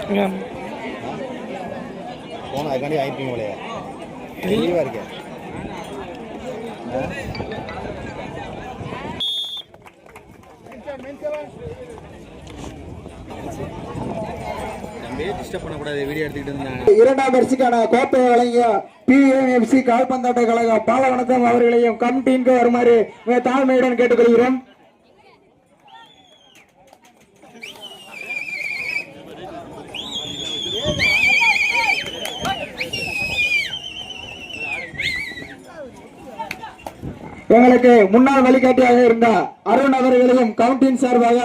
போன அதுக்காண்டி ஆயிப்பீங்க போலையா தெளிவாக இருக்கேன். இரண்டாம் பரிசுக்கான கோப்பையை வழங்கிய PMFC கால்பந்தாட்ட கழகம் பாலவனத்தம் அவர்களையும் கமிட்டிக்கு வருமாறு தாழ்மையுடன் கேட்டுக்கொள்கிறோம். எங்களுக்கு முன்னாள் வழிகாட்டியாக இருந்த அருண் அவர்களையும் கவுண்டின் சார்பாக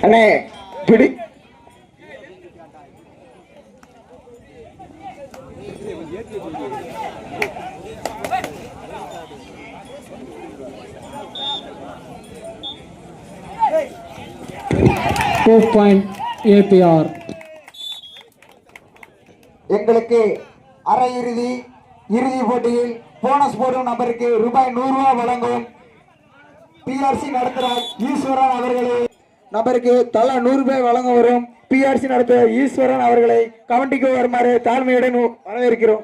அண்ணே பிடி 4 APR. எங்களுக்கு அரை இறுதி போட்டியில் போனஸ் போடும் நபருக்கு ரூபாய் 100 வழங்கும் PRC நடத்துகிறார் ஈஸ்வரன் அவர்களே. நபருக்கு தலா 100 ரூபாய் வழங்க வரும் PRC நடத்துகிற ஈஸ்வரன் அவர்களை கமிட்டிக்கு வருமாறு தாழ்மையுடன் வரவேற்கிறோம்.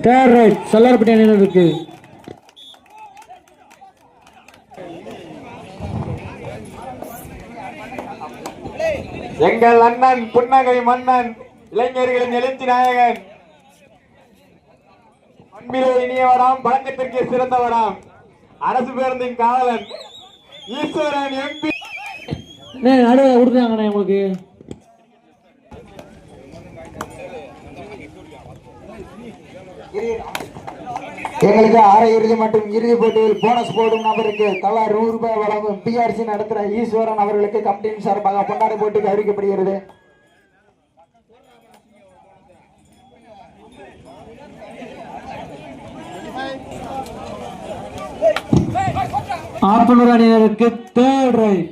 தேர்ட் ரைட் சல்லார்பட்டி அணியினருக்கு எங்கள் அண்ணன் புன்னகை மன்னன் இளைஞர்களின் எழுச்சி நாயகன் அன்பிலே இனியவராம் பழக்கத்திற்கு சிறந்தவராம் அரசு பேருந்தின் காவலன் ஈஸ்வரன் MP நடுவே கொடுத்தாங்கண்ணே உங்களுக்கு. எங்களுக்கு அரை இறுதி மற்றும் இறுதி போட்டியில் போனஸ் போடும் நபருக்கு தலா 100 ரூபாய் வழங்கும் PRC நடத்துகிற ஈஸ்வரன் அவர்களுக்கு கமிட்டியின் சார்பாக பொன்னாடை போட்டிக்கு அறிவிக்கப்படுகிறது. ஆப்பனூர் அணியினருக்கு தேர்ட் ரைட்,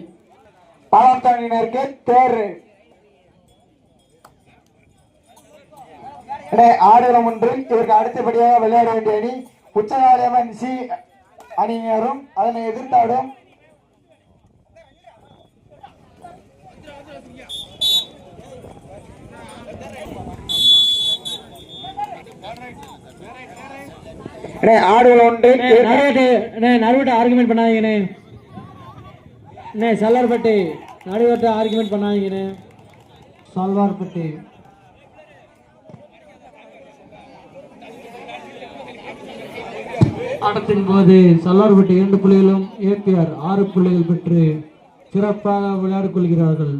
பாலவனத்தம் அணியினருக்கு தேர்ட் ரைட். ஆடுகளம் ஒன்றில் இதற்கு அடுத்தபடியாக விளையாட வேண்டிய அணி உச்சகாலியம்மன் C அணியினரும் அதனை எதிர்த்தாடும் ஆடுகளம் ஒன்றில் நடுவட்ட ஆர்குமெண்ட் பண்ணாதீங்கண்ணே. சல்லார்பட்டி நடுவட்ட ஆர்குமெண்ட் பண்ணாதீங்கண்ணே. சல்வார்பட்டி ஆட்டத்தின் போது சல்லார்பட்டி 2 புள்ளிகளும் APR 6 புள்ளிகள் பெற்று சிறப்பாக விளையாடிக் கொள்கிறார்கள்.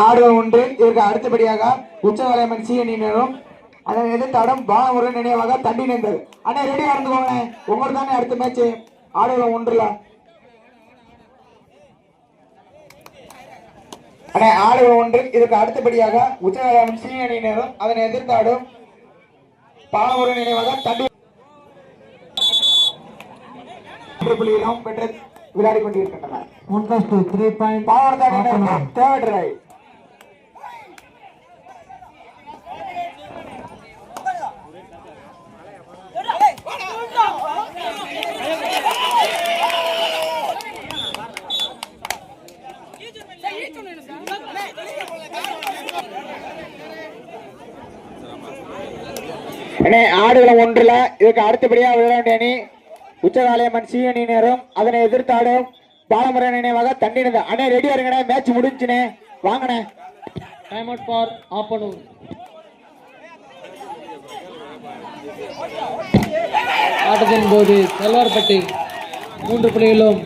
ஆடுகளம் ஒன்று இதற்கு அடுத்தபடியாக உச்சகாலியம்மன் C அணியினரும் அதனை எதிர்த்தாடும் பாலமுருகன் நினைவாக தண்டினேந்தர். அண்ணா ரெடியா இருந்துக்கோங்க, உங்களுக்கு தானே அடுத்த மேட்ச் ஆடுகளம் ஒன்றுல. அண்ணா ஆடுகளம் ஒன்று இதற்கு அடுத்தபடியாக உச்சகாலியம்மன் C அணியினரும் அதனை எதிர்த்தாடும் பாலமுருகன் நினைவாக தண்டி புள்ளிகளும் பெற்று விளையாடி கொண்டிருக்கின்றனர். 1+2 3 பாலவனத்தம் தேர்ட் ரைட். ஆடுகளம் ஒன்றுல இதுக்கு அடுத்தபடியாக விளையாட அணி உச்சகாலியம்மன் C அணியினரும் அதனை எதிர்த்தாடும் பாலமுருகன் நினைவாக தண்டினது. அண்ணே ரெடியா இருங்கண்ணே, மேட்ச் முடிஞ்சுனே, வாங்கண்ணே. Time out for Appanur. ஆட்டத்தின் போது சல்வார்பட்டி 3 புள்ளிகளும்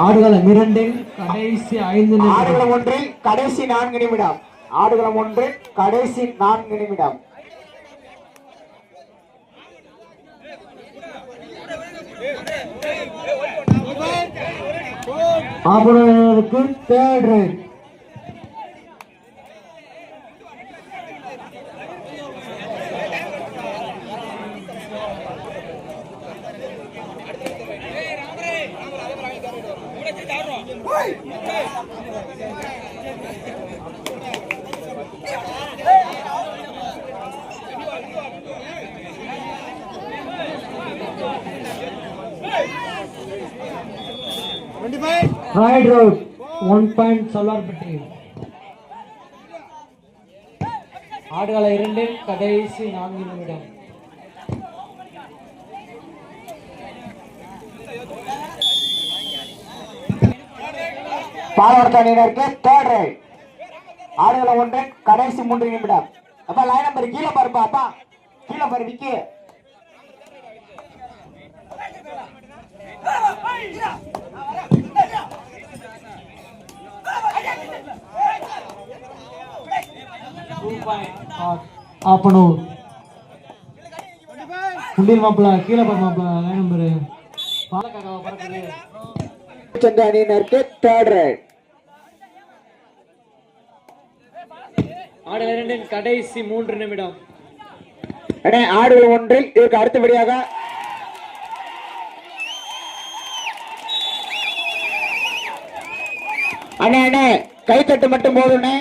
ஆடுகளம் 2 கடைசி 5 நிமிடம். ஆடுகளம் 1 கடைசி 4 நிமிடம். ஆடுகளம் 1 கடைசி 4 நிமிடம். ஆபரணருக்கு third right. Right road 1 point Sallarpatti. ஆடுகள 2 கடைசி 4 நிமிடம். பாலவர்த்த அணியினருக்கு தேர்ட் ரைட். ஆடுகளம் 1 கடைசி 3 நிமிடம். அப்பா லைன் நம்பர் கீழே பாருப்பா. அப்பா கீழே பாரு விக்கி. ஆப்பனூர் குண்டில் மாப்பிள கீழே பாரு மாப்பிள லைன் நம்பர் பாலக்காக பறக்குது. சென்ற அணியினருக்கு தேர்ட் ரைட். ஆடுகள 2 கடைசி 3 நிமிடம். ஆடுகளம் 1 இதற்கு அடுத்தபடியாக அண்ணே அண்ணே கைத்தட்டு மட்டும் போதுண்ணே.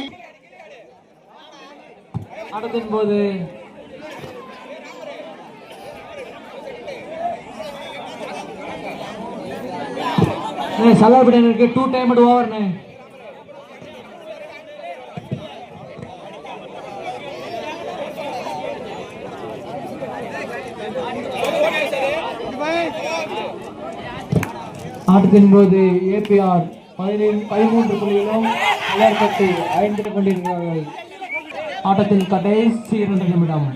ஆட்டத்தின் போது சல்லார்பட்டி 2 டைம் ஓவர்ண்ணே. ஆட்டத்தின் போது ஏபிஆர் 13 புள்ளிகளும் சல்லார்பட்டி 5 கொண்டிருக்கிறார்கள். ஆட்டத்தின் கடைசி 2 நிமிடம்.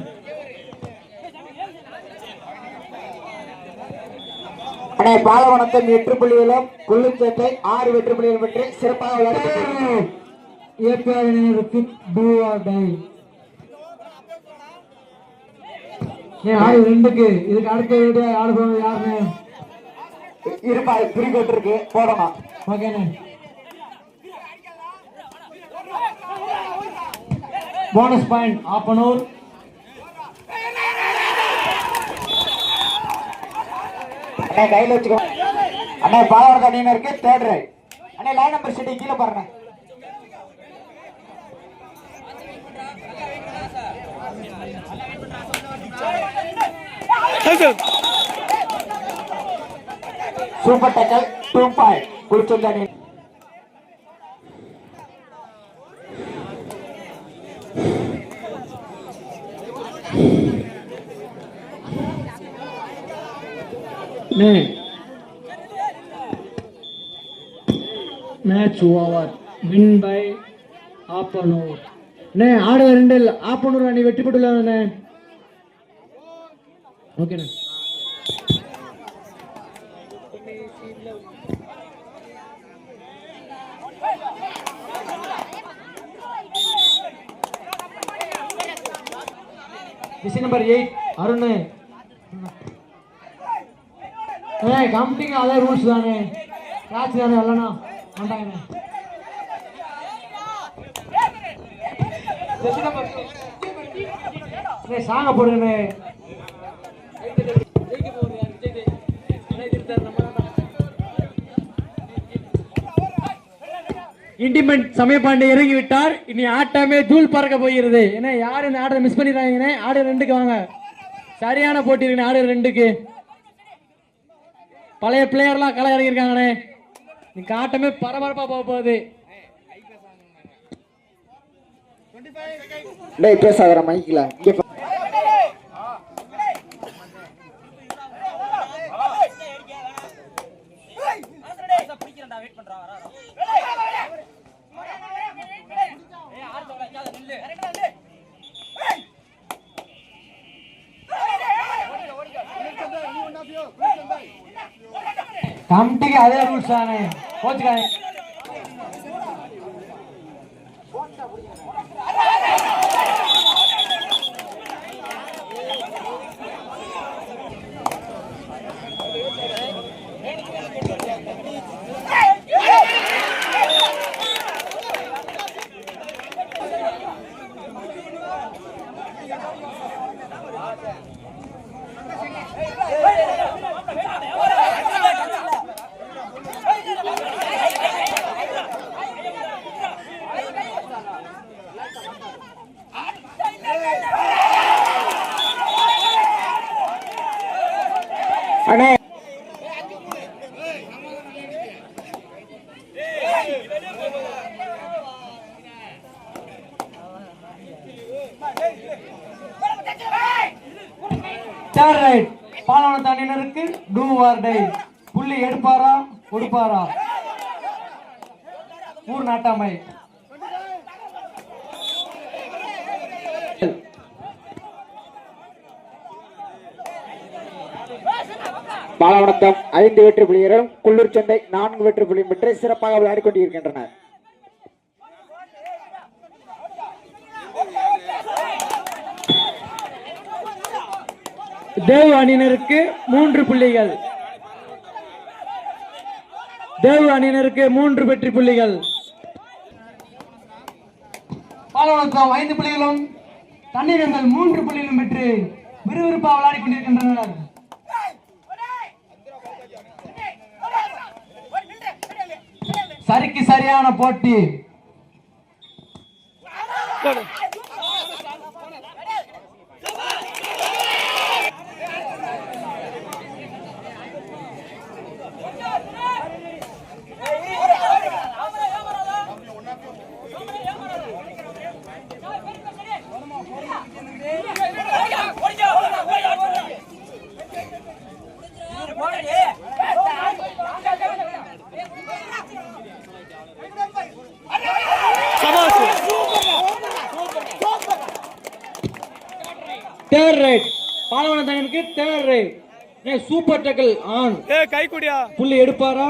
பாலவனத்தில் 8 புள்ளிகளும் கொள்ளுச்சேட்டை 6 வெற்றி புள்ளிகள் பெற்று சிறப்பாக விளையாடுகிறார். ஏபிஆர் அணியினருக்கு டூ ஆர் டை. ஆடு 2க்கு இதுக்கு அடுத்த ஆடு போவது யாருன்னு இருப்பா கிரிக்கெட் இருக்கு போடணும். ஓகேண்ணே. Bonus point Appanur. கையில வச்சுக்கோ அண்ணா. பாலவரத அணியினருக்கு தேர்ட் ரைட். அண்ணா லைன் நம்பர் ஷீட் கீழே பாருங்க. சூப்பர் டேக்கல் 2 பாயிண்ட் குளிச்சொல்ல அணி. Match over. Win by Appanur. ஆடு 2 ஆப்பனூர் அணி வெற்றி பெற்றுள்ளது. Okay VC number 8 Arun. கமிட்டிங்க அதே ரூல்ஸ் தானே, கேட்ச் தானே இல்லைண்ணா வேண்டாங்கண்ணே. சாங்க போடுங்கண்ணே. இண்டிமெண்ட் சமயபாண்டி இறங்கி விட்டார். இனி ஆட்டமே தூள் பறக்க போகிறது. ஏன்னா யாரும் இந்த ஆட்டை மிஸ் பண்ணிடுறாங்கண்ணே. ஆடு 2க்கு வாங்க. சரியான போட்டி இருக்கு ஆடு 2க்கு. பழைய பிளேயர்லாம் களை இறங்கியிருக்காங்கண்ணே. இன்னைக்கு ஆட்டமே பரபரப்பா போக போகுது. பேசாத மைக்கில கமிட்டிக்கு அதே ரூல்ஸ் தானே. கோச்சுக்காய். அண்ணே தேர்ட் ரைட் பாலவனத்து அணியினருக்கு டூ ஆர் டை. புள்ளி எடுப்பாரா கொடுப்பாரா? ஊர் நாட்டாமை. பாலவனத்தம் 5 வெற்றி புள்ளிகளும் குள்ளூர் சந்தை 4 வெற்றி புள்ளியும் பெற்று சிறப்பாக விளையாடிக் கொண்டிருக்கின்றனர். தேவ் அணியினருக்கு 3 புள்ளிகள். தேவ் அணியினருக்கு 3 வெற்றி புள்ளிகள். பாலவனத்தம் 5 புள்ளிகளும் தண்ணீரங்கள் 3 புள்ளிகளும் பெற்று விறுவிறுப்பாக விளையாடிக் கொண்டிருக்கின்றனர். சரிக்கு சரியான போட்டி. தேர்ட் ரைட் பாலவனத்தனிற்கு third right. Super tackle on. கை குடியா புள்ளி எடுப்பாரா?